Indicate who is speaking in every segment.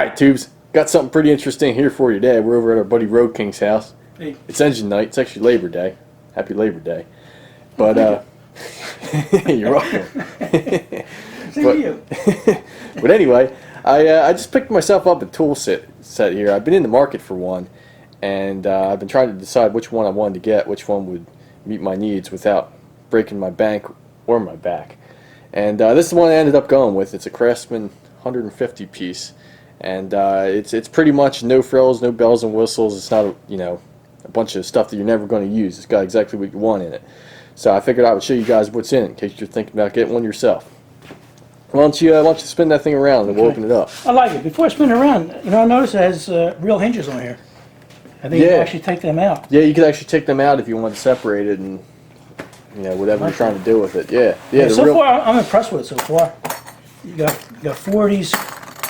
Speaker 1: Alright, Tubes. Got something pretty interesting here for you today. We're over at our buddy Road King's house.
Speaker 2: Hey.
Speaker 1: It's engine night. It's actually Labor Day. Happy Labor Day. But, you're welcome. But anyway, I just picked myself up a tool set here. I've been in the market for one, and I've been trying to decide which one I wanted to get, which one would meet my needs without breaking my bank or my back. And this is the one I ended up going with. It's a Craftsman 150 piece, and it's pretty much no frills, no bells and whistles. It's not a bunch of stuff that you're never going to use. It's got exactly what you want in it. So I figured I would show you guys what's in it in case you're thinking about getting one yourself. Why don't you spin that thing around and we'll open it up.
Speaker 2: I like it. Before I spin it around, I noticed it has real hinges on here. I think you can actually take them out.
Speaker 1: Yeah, you could actually take them out if you want to separate it and whatever you're trying to do with it. Yeah.
Speaker 2: So far, I'm impressed with it so far. You got 4 of these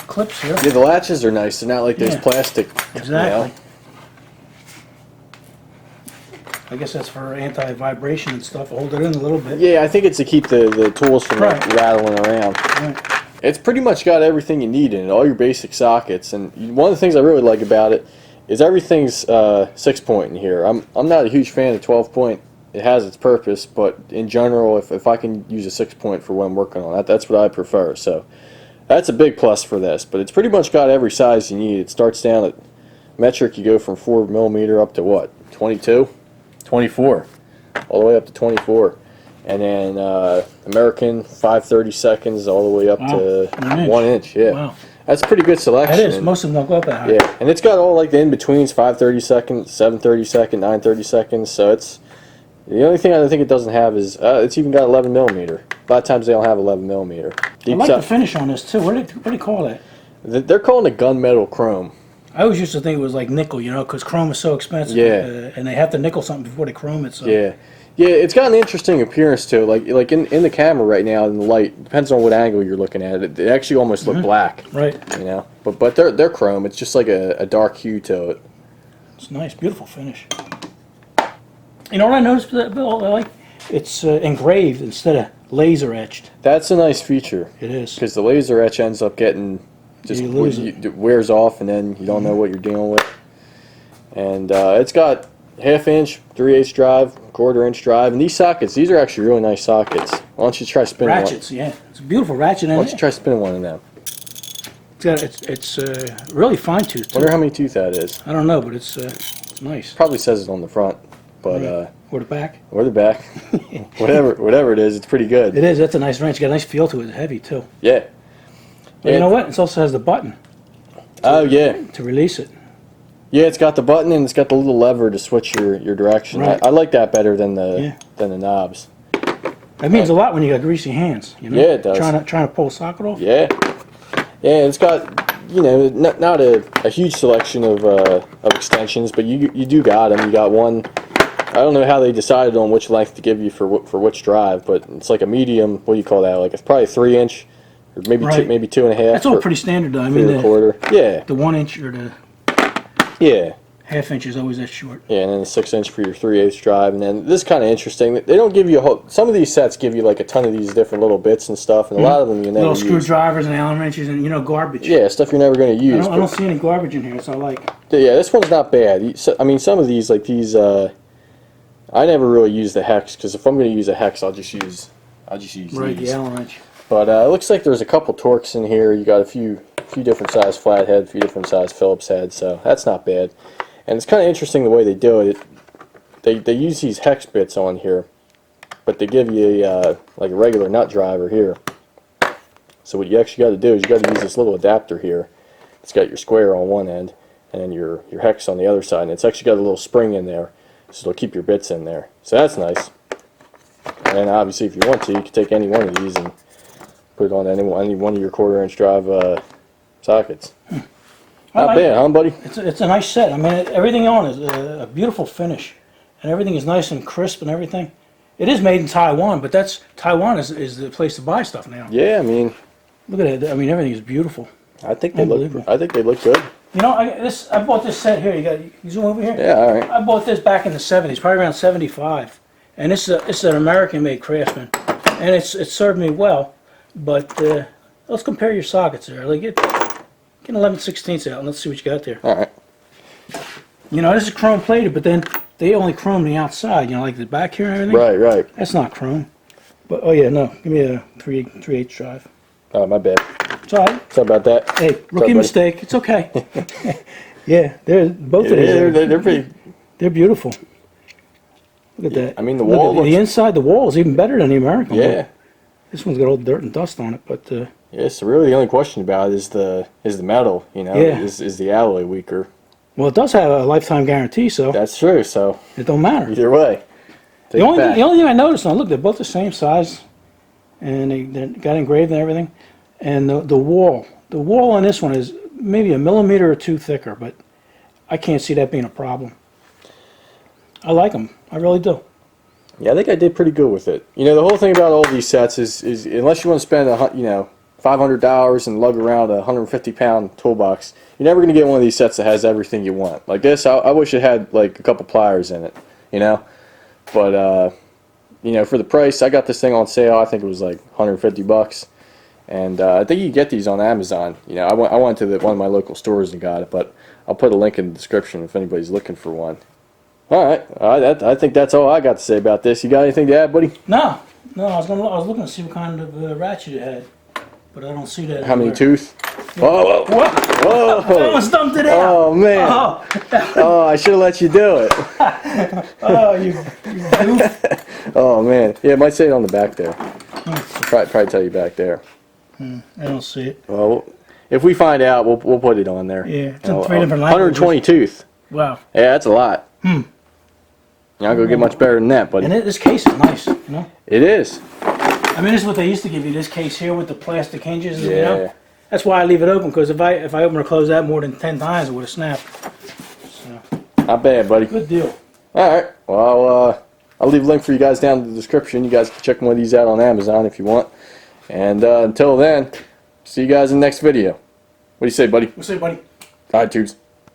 Speaker 2: clips here.
Speaker 1: Yeah, the latches are nice. They're not like those plastic.
Speaker 2: Exactly. I guess that's for anti-vibration and stuff. Hold it in a little bit.
Speaker 1: Yeah, I think it's to keep the tools from rattling around.
Speaker 2: Right.
Speaker 1: It's pretty much got everything you need in it, all your basic sockets. And one of the things I really like about it is everything's 6-point in here. I'm not a huge fan of 12-point. It has its purpose, but in general, if I can use a 6-point for what I'm working on, that's what I prefer. So that's a big plus for this. But it's pretty much got every size you need. It starts down at metric. You go from 4mm up to what? 22, 24, all the way up to 24, and then American 5/32 all the way up to 1 inch. Yeah. Wow. That's a pretty good selection.
Speaker 2: It is. Most of them don't go up that high.
Speaker 1: Yeah, and it's got all like the in-betweens, 5/32, 7/32, 9/32. So it's the only thing I think it doesn't have is it's even got 11mm. A lot of times they don't have 11mm.
Speaker 2: I like the finish on this too. What do you call that?
Speaker 1: They're calling it gunmetal chrome.
Speaker 2: I always used to think it was like nickel, because chrome is so expensive.
Speaker 1: Yeah.
Speaker 2: And they have to nickel something before they chrome it. So.
Speaker 1: Yeah. Yeah, it's got an interesting appearance to it. Like in the camera right now, in the light, depends on what angle you're looking at it. It actually almost look black.
Speaker 2: Right.
Speaker 1: But they're chrome. It's just like a dark hue to it.
Speaker 2: It's nice, beautiful finish. You know what I noticed, Bill? I like it's engraved instead of laser etched.
Speaker 1: That's a nice feature.
Speaker 2: It is.
Speaker 1: Because the laser etch ends up getting it wears off, and then you don't know what you're dealing with. And it's got 1/2 inch, 3/8 drive, 1/4 inch drive, and these sockets, these are actually really nice sockets. Why don't you try spinning
Speaker 2: ratchets? Yeah, it's a beautiful ratchet.
Speaker 1: Why don't you try spinning one of them?
Speaker 2: It's really fine tooth.
Speaker 1: Wonder how many tooth that is.
Speaker 2: I don't know, but it's nice.
Speaker 1: Probably says it on the front, but
Speaker 2: or the back.
Speaker 1: Or the back, whatever it is, it's pretty good.
Speaker 2: It is. That's a nice wrench. It's got a nice feel to it. It's heavy too.
Speaker 1: Yeah.
Speaker 2: But you know what? It also has the button. To release it.
Speaker 1: Yeah, it's got the button and it's got the little lever to switch your direction.
Speaker 2: Right.
Speaker 1: I like that better than the knobs.
Speaker 2: That means a lot when you got greasy hands.
Speaker 1: Yeah, it does.
Speaker 2: Trying to pull a socket off.
Speaker 1: Yeah. Yeah, it's got not a huge selection of extensions, but you do got them. You got one. I don't know how they decided on which length to give you for which drive, but it's like a medium. What do you call that? Like it's probably 3 inch, or maybe maybe 2.5.
Speaker 2: That's all pretty standard, though. I mean,
Speaker 1: the quarter. Yeah.
Speaker 2: The 1 inch or the 1/2 inch is always that short.
Speaker 1: Yeah, and then the 6 inch for your 3/8 drive, and then this is kind of interesting. They don't give you a whole. Some of these sets give you like a ton of these different little bits and stuff, and a lot of them you never use.
Speaker 2: Little screwdrivers and Allen wrenches and garbage.
Speaker 1: Yeah, stuff you're never going to use.
Speaker 2: I don't see any garbage in here, so I like.
Speaker 1: Yeah, this one's not bad. I mean, some of these like these. I never really use the hex because if I'm going to use a hex, I'll just use these.
Speaker 2: The Allen wrench.
Speaker 1: But it looks like there's a couple torques in here. You got a few different size flathead, a few different size Phillips head, so that's not bad. And it's kind of interesting the way they do it. They use these hex bits on here, but they give you like a regular nut driver here. So what you actually got to do is you got to use this little adapter here. It's got your square on one end, and then your hex on the other side, and it's actually got a little spring in there, so it'll keep your bits in there. So that's nice. And then obviously, if you want to, you can take any one of these and put it on any one of your 1/4 inch drive sockets. Not bad, huh, buddy?
Speaker 2: It's a nice set. I mean, everything on it is a beautiful finish, and everything is nice and crisp and everything. It is made in Taiwan, but Taiwan is the place to buy stuff now.
Speaker 1: Yeah, I mean,
Speaker 2: look at it. I mean, everything is beautiful.
Speaker 1: I think they look good.
Speaker 2: I bought this set here. You zoom over here.
Speaker 1: Yeah, all right.
Speaker 2: I bought this back in the '70s, probably around '75, and it's an American-made Craftsman, and it served me well. But let's compare your sockets there. Like Get an 11/16 out and let's see what you got there.
Speaker 1: All right.
Speaker 2: You know, this is chrome plated, but then they only chrome the outside. You know, like the back here and everything.
Speaker 1: Right, right.
Speaker 2: That's not chrome. But oh yeah, no. Give me a 3/8 drive.
Speaker 1: Oh, my bad.
Speaker 2: It's all right.
Speaker 1: Sorry about that.
Speaker 2: Hey, rookie mistake. It's okay. Yeah, they're both of these.
Speaker 1: They're pretty.
Speaker 2: They're beautiful. Look at that.
Speaker 1: I mean, the
Speaker 2: Look
Speaker 1: wall
Speaker 2: at
Speaker 1: looks.
Speaker 2: the inside. The wall is even better than the American one.
Speaker 1: Yeah.
Speaker 2: This one's got all dirt and dust on it, but
Speaker 1: Yeah. So really, the only question about it is the metal. You know,
Speaker 2: Yeah.
Speaker 1: is the alloy weaker?
Speaker 2: well, it does have a lifetime guarantee, so
Speaker 1: That's true. So
Speaker 2: it don't matter.
Speaker 1: either way,
Speaker 2: The only thing I noticed, now look, they're both the same size, and they got engraved and everything. And the wall on this one is maybe a millimeter or two thicker, but I can't see that being a problem. I like them, I really do.
Speaker 1: Yeah, I think I did pretty good with it. You know, the whole thing about all these sets is unless you want to spend $500 and lug around a 150-pound toolbox, you're never going to get one of these sets that has everything you want. Like this, I wish it had like a couple pliers in it, you know. But you know, for the price, I got this thing on sale. I think it was like $150, and I think you can get these on Amazon. You know, I went to one of my local stores and got it, but I'll put a link in the description if anybody's looking for one. All right, I think that's all I got to say about this. You got anything to add, buddy?
Speaker 2: No, I was looking to see what kind of ratchet it had, but I don't see that.
Speaker 1: How many
Speaker 2: anywhere.
Speaker 1: tooth? Whoa, whoa,
Speaker 2: Whoa! I
Speaker 1: whoa!
Speaker 2: almost dumped it out.
Speaker 1: Oh man!
Speaker 2: Oh,
Speaker 1: Oh, I should have let you do it.
Speaker 2: oh, you goof.
Speaker 1: Oh man, yeah, it might say it on the back there. Probably tell you back there.
Speaker 2: I don't see it.
Speaker 1: Well, if we find out, we'll put it on there.
Speaker 2: Yeah, it's in 3 different languages.
Speaker 1: 120 tooth.
Speaker 2: Wow.
Speaker 1: Yeah, that's a lot. You're not gonna get much better than that, buddy.
Speaker 2: And this case is nice, you know?
Speaker 1: It is.
Speaker 2: I mean, this is what they used to give you, this case here with the plastic hinges, you
Speaker 1: Yeah.
Speaker 2: know? That's why I leave it open, because if I open or close that more than 10 times, it would have snapped. So,
Speaker 1: Not bad, buddy.
Speaker 2: good deal.
Speaker 1: All right. Well, I'll leave a link for you guys down in the description. You guys can check one of these out on Amazon if you want. And until then, see you guys in the next video. What do you say, buddy?
Speaker 2: We'll see you, buddy.
Speaker 1: All right, tubes.